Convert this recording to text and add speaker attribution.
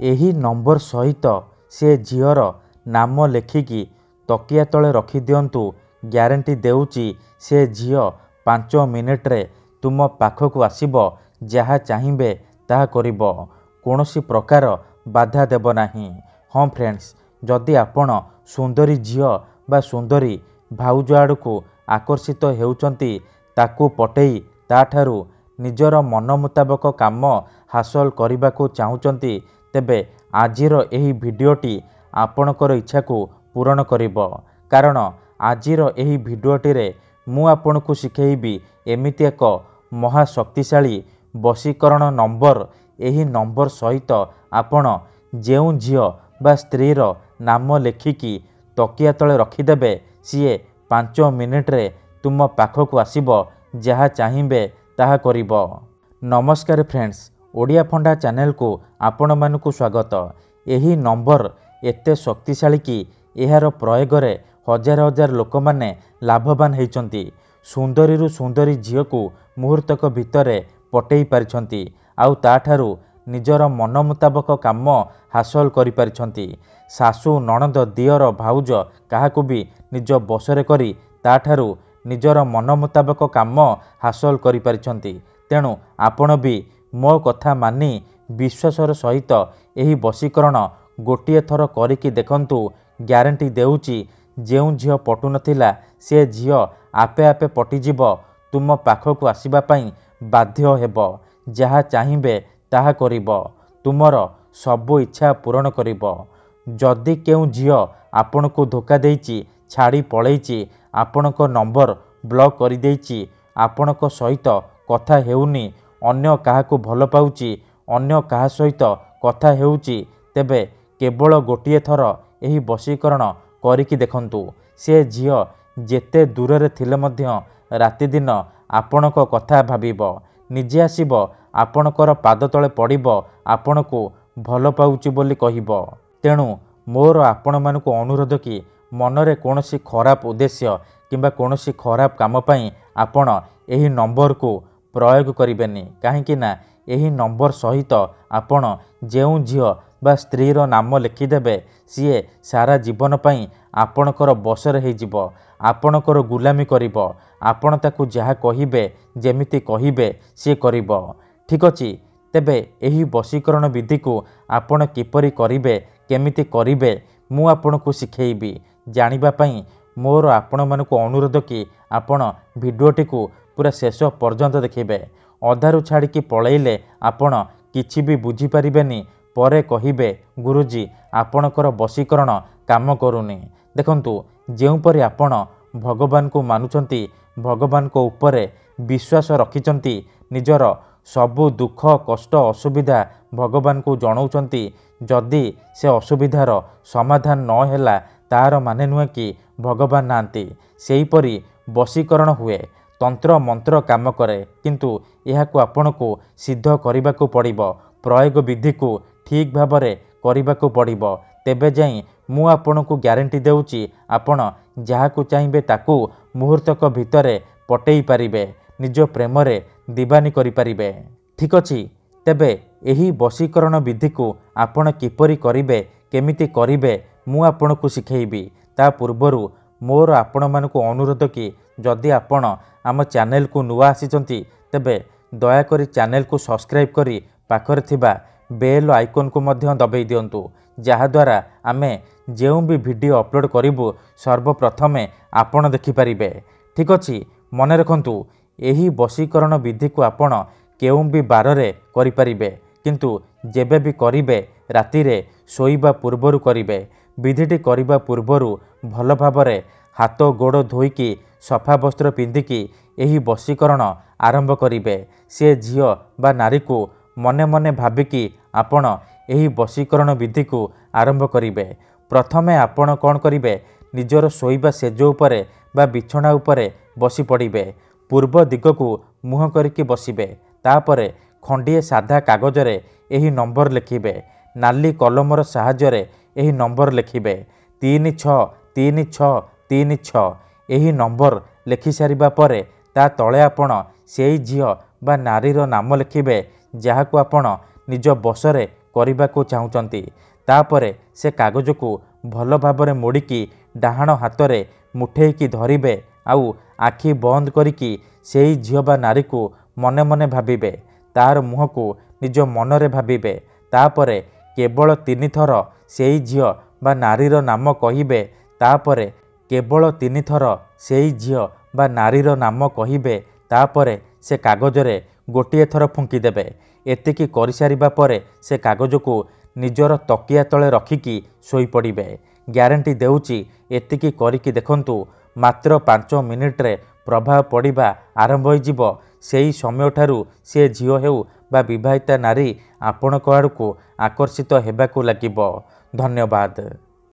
Speaker 1: ଏହି ନମ୍ବର ସହିତ ସେ ଝିଅର ନାମ ଲେଖିକି ତକିଆ ତଳେ ରଖିଦିଅନ୍ତୁ। ଗ୍ୟାରେଣ୍ଟି ଦେଉଛି ସେ ଝିଅ 5 ମିନିଟ୍ରେ ତୁମ ପାଖକୁ ଆସିବ। ଯାହା ଚାହିଁବେ ତାହା କରିବ। କୌଣସି ପ୍ରକାର ବାଧା ଦେବ ନାହିଁ। ହଁ ଫ୍ରେଣ୍ଡସ୍, ଯଦି ଆପଣ ସୁନ୍ଦରୀ ଝିଅ ବା ସୁନ୍ଦରୀ ଭାଉଜ ଆଡ଼କୁ ଆକର୍ଷିତ ହେଉଛନ୍ତି, ତାକୁ ପଟେଇ ତାଠାରୁ ନିଜର ମନ ମୁତାବକ କାମ ହାସଲ କରିବାକୁ ଚାହୁଁଛନ୍ତି, ତେବେ ଆଜିର ଏହି ଭିଡ଼ିଓଟି ଆପଣଙ୍କର ଇଚ୍ଛାକୁ ପୂରଣ କରିବ। କାରଣ ଆଜିର ଏହି ଭିଡ଼ିଓଟିରେ ମୁଁ ଆପଣଙ୍କୁ ଶିଖେଇବି ଏମିତି ଏକ ମହାଶକ୍ତିଶାଳୀ ବଶୀକରଣ ନମ୍ବର। ଏହି ନମ୍ବର ସହିତ ଆପଣ ଯେଉଁ ଝିଅ ବା ସ୍ତ୍ରୀର ନାମ ଲେଖିକି ତକିଆ ତଳେ ରଖିଦେବେ, ସିଏ 5 ମିନିଟ୍ରେ ତୁମ ପାଖକୁ ଆସିବ। ଯାହା ଚାହିଁବେ ତାହା କରିବ। ନମସ୍କାର ଫ୍ରେଣ୍ଡସ୍, ଓଡ଼ିଆ ଫଣ୍ଡା ଚ୍ୟାନେଲକୁ ଆପଣମାନଙ୍କୁ ସ୍ୱାଗତ। ଏହି ନମ୍ବର ଏତେ ଶକ୍ତିଶାଳୀ କି ଏହାର ପ୍ରୟୋଗରେ ହଜାର ହଜାର ଲୋକମାନେ ଲାଭବାନ ହେଇଛନ୍ତି। ସୁନ୍ଦରୀରୁ ସୁନ୍ଦରୀ ଝିଅକୁ ମୁହୂର୍ତ୍ତକ ଭିତରେ ପଟେଇ ପାରିଛନ୍ତି, ଆଉ ତାଠାରୁ ନିଜର ମନ ମୁତାବକ କାମ ହାସଲ କରିପାରିଛନ୍ତି। ଶାଶୁ, ନଣନ୍ଦ, ଦିଅର, ଭାଉଜ କାହାକୁ ବି ନିଜ ବଶରେ କରି ତାଠାରୁ ନିଜର ମନ ମୁତାବକ କାମ ହାସଲ କରିପାରିଛନ୍ତି। ତେଣୁ ଆପଣ ବି ମୋ କଥା ମାନି ବିଶ୍ୱାସର ସହିତ ଏହି ବଶୀକରଣ ଗୋଟିଏ ଥର କରିକି ଦେଖନ୍ତୁ। ଗ୍ୟାରେଣ୍ଟି ଦେଉଛି ଯେଉଁ ଝିଅ ପଟୁନଥିଲା ସେ ଝିଅ ଆପେ ଆପେ ପଟିଯିବ। ତୁମ ପାଖକୁ ଆସିବା ପାଇଁ ବାଧ୍ୟ ହେବ। ଯାହା ଚାହିଁବେ ତାହା କରିବ। ତୁମର ସବୁ ଇଚ୍ଛା ପୂରଣ କରିବ। ଯଦି କେଉଁ ଝିଅ ଆପଣଙ୍କୁ ଧୋକା ଦେଇଛି, ଛାଡ଼ି ପଳେଇଛି, ଆପଣଙ୍କ ନମ୍ବର ବ୍ଲକ୍ କରିଦେଇଛି, ଆପଣଙ୍କ ସହିତ କଥା ହେଉନି, ଅନ୍ୟ କାହାକୁ ଭଲ ପାଉଛି, ଅନ୍ୟ କାହା ସହିତ କଥା ହେଉଛି, ତେବେ କେବଳ ଗୋଟିଏ ଥର ଏହି ବଶୀକରଣ କରିକି ଦେଖନ୍ତୁ। ସେ ଝିଅ ଯେତେ ଦୂରରେ ଥିଲେ ମଧ୍ୟ ରାତିଦିନ ଆପଣଙ୍କ କଥା ଭାବିବ। ନିଜେ ଆସିବ, ଆପଣଙ୍କର ପାଦ ତଳେ ପଡ଼ିବ, ଆପଣଙ୍କୁ ଭଲ ପାଉଛି ବୋଲି କହିବ। ତେଣୁ ମୋର ଆପଣମାନଙ୍କୁ ଅନୁରୋଧ କି ମନରେ କୌଣସି ଖରାପ ଉଦ୍ଦେଶ୍ୟ କିମ୍ବା କୌଣସି ଖରାପ କାମ ପାଇଁ ଆପଣ ଏହି ନମ୍ବରକୁ ପ୍ରୟୋଗ କରିବେନି। କାହିଁକି ନା ଏହି ନମ୍ବର ସହିତ ଆପଣ ଯେଉଁ ଝିଅ ବା ସ୍ତ୍ରୀର ନାମ ଲେଖିଦେବେ, ସିଏ ସାରା ଜୀବନ ପାଇଁ ଆପଣଙ୍କର ବଶରେ ହେଇଯିବ, ଆପଣଙ୍କର ଗୁଲାମୀ କରିବ। ଆପଣ ତାକୁ ଯାହା କହିବେ, ଯେମିତି କହିବେ ସିଏ କରିବ। ଠିକ୍ ଅଛି, ତେବେ ଏହି ବଶୀକରଣ ବିଧିକୁ ଆପଣ କିପରି କରିବେ, କେମିତି କରିବେ, ମୁଁ ଆପଣଙ୍କୁ ଶିଖେଇବି। ଜାଣିବା ପାଇଁ ମୋର ଆପଣମାନଙ୍କୁ ଅନୁରୋଧ କି ଆପଣ ଭିଡ଼ିଓଟିକୁ ପୁରା ଶେଷ ପର୍ଯ୍ୟନ୍ତ ଦେଖିବେ। ଅଧାରୁ ଛାଡ଼ିକି ପଳେଇଲେ ଆପଣ କିଛି ବି ବୁଝିପାରିବେନି। ପରେ କହିବେ, ଗୁରୁଜୀ ଆପଣଙ୍କର ବଶୀକରଣ କାମ କରୁନି। ଦେଖନ୍ତୁ, ଯେଉଁପରି ଆପଣ ଭଗବାନଙ୍କୁ ମାନୁଛନ୍ତି, ଭଗବାନଙ୍କ ଉପରେ ବିଶ୍ୱାସ ରଖିଛନ୍ତି, ନିଜର ସବୁ ଦୁଃଖ କଷ୍ଟ ଅସୁବିଧା ଭଗବାନଙ୍କୁ ଜଣାଉଛନ୍ତି, ଯଦି ସେ ଅସୁବିଧାର ସମାଧାନ ନ ହେଲା, ତାହାର ମାନେ ନୁହେଁ କି ଭଗବାନ ନାହାନ୍ତି। ସେହିପରି ବଶୀକରଣ ହୁଏ, ତନ୍ତ୍ର ମନ୍ତ୍ର କାମ କରେ, କିନ୍ତୁ ଏହାକୁ ଆପଣଙ୍କୁ ସିଦ୍ଧ କରିବାକୁ ପଡ଼ିବ। ପ୍ରୟୋଗ ବିଧିକୁ ଠିକ୍ ଭାବରେ କରିବାକୁ ପଡ଼ିବ। ତେବେ ଯାଇ ମୁଁ ଆପଣଙ୍କୁ ଗ୍ୟାରେଣ୍ଟି ଦେଉଛି ଆପଣ ଯାହାକୁ ଚାହିଁବେ ତାକୁ ମୁହୂର୍ତ୍ତକ ଭିତରେ ପଟେଇ ପାରିବେ, ନିଜ ପ୍ରେମରେ ଦିବାନୀ କରିପାରିବେ। ଠିକ୍ ଅଛି, ତେବେ ଏହି ବଶୀକରଣ ବିଧିକୁ ଆପଣ କିପରି କରିବେ, କେମିତି କରିବେ, ମୁଁ ଆପଣଙ୍କୁ ଶିଖେଇବି। ତା ପୂର୍ବରୁ ମୋର ଆପଣମାନଙ୍କୁ ଅନୁରୋଧ କି ଯଦି ଆପଣ ଆମ ଚ୍ୟାନେଲକୁ ନୂଆ ଆସିଛନ୍ତି, ତେବେ ଦୟାକରି ଚ୍ୟାନେଲକୁ ସବସ୍କ୍ରାଇବ୍ କରି ପାଖରେ ଥିବା ବେଲ୍ ଆଇକନ୍କୁ ମଧ୍ୟ ଦବାଇ ଦିଅନ୍ତୁ। ଯାହାଦ୍ୱାରା ଆମେ ଯେଉଁ ବି ଭିଡ଼ିଓ ଅପଲୋଡ଼ କରିବୁ ସର୍ବପ୍ରଥମେ ଆପଣ ଦେଖିପାରିବେ। ଠିକ୍ ଅଛି, ମନେ ରଖନ୍ତୁ, ଏହି ବଶୀକରଣ ବିଧିକୁ ଆପଣ କେଉଁ ବି ବାରରେ କରିପାରିବେ, କିନ୍ତୁ ଯେବେ ବି କରିବେ ରାତିରେ ଶୋଇବା ପୂର୍ବରୁ କରିବେ। ବିଧିଟି କରିବା ପୂର୍ବରୁ ଭଲ ଭାବରେ ହାତ ଗୋଡ଼ ଧୋଇକି ସଫା ବସ୍ତ୍ର ପିନ୍ଧିକି ଏହି ବଶୀକରଣ ଆରମ୍ଭ କରିବେ। ସେ ଝିଅ ବା ନାରୀକୁ ମନେ ମନେ ଭାବିକି ଆପଣ ଏହି ବଶୀକରଣ ବିଧିକୁ ଆରମ୍ଭ କରିବେ। ପ୍ରଥମେ ଆପଣ କ'ଣ କରିବେ, ନିଜର ଶୋଇବା ସେଜ ଉପରେ ବା ବିଛଣା ଉପରେ ବସି ପଡ଼ିବେ। ପୂର୍ବ ଦିଗକୁ ମୁହଁ କରିକି ବସିବେ। ତାପରେ ଖଣ୍ଡିଏ ସାଧା କାଗଜରେ ଏହି ନମ୍ବର ଲେଖିବେ। ନାଲି କଲମର ସାହାଯ୍ୟରେ ଏହି ନମ୍ବର ଲେଖିବେ 363636। ଏହି ନମ୍ବର ଲେଖିସାରିବା ପରେ ତା ତଳେ ଆପଣ ସେଇ ଝିଅ ବା ନାରୀର ନାମ ଲେଖିବେ, ଯାହାକୁ ଆପଣ ନିଜ ବଶରେ କରିବାକୁ ଚାହୁଁଛନ୍ତି। ତାପରେ ସେ କାଗଜକୁ ଭଲ ଭାବରେ ମୋଡ଼ିକି ଡାହାଣ ହାତରେ ମୁଠେଇକି ଧରିବେ ଆଉ ଆଖି ବନ୍ଦ କରିକି ସେଇ ଝିଅ ବା ନାରୀକୁ ମନେ ମନେ ଭାବିବେ। ତାର ମୁହଁକୁ ନିଜ ମନରେ ଭାବିବେ। ତାପରେ କେବଳ 3 ଥର ସେଇ ଝିଅ ବା ନାରୀର ନାମ କହିବେ। ତାପରେ କେବଳ 3 ଥର ସେଇ ଝିଅ ବା ନାରୀର ନାମ କହିବେ। ତାପରେ ସେ କାଗଜରେ ଗୋଟିଏ ଥର ଫୁଙ୍କିଦେବେ। ଏତିକି କରିସାରିବା ପରେ ସେ କାଗଜକୁ ନିଜର ତକିଆ ତଳେ ରଖିକି ଶୋଇପଡ଼ିବେ। ଗ୍ୟାରେଣ୍ଟି ଦେଉଛି ଏତିକି କରିକି ଦେଖନ୍ତୁ, ମାତ୍ର 5 ମିନିଟ୍ରେ ପ୍ରଭାବ ପଡ଼ିବା ଆରମ୍ଭ ହୋଇଯିବ। ସେହି ସମୟଠାରୁ ସେ ଝିଅ ହେଉ ବା ବିବାହିତା ନାରୀ ଆପଣଙ୍କ ଆଡ଼କୁ ଆକର୍ଷିତ ହେବାକୁ ଲାଗିବ। ଧନ୍ୟବାଦ।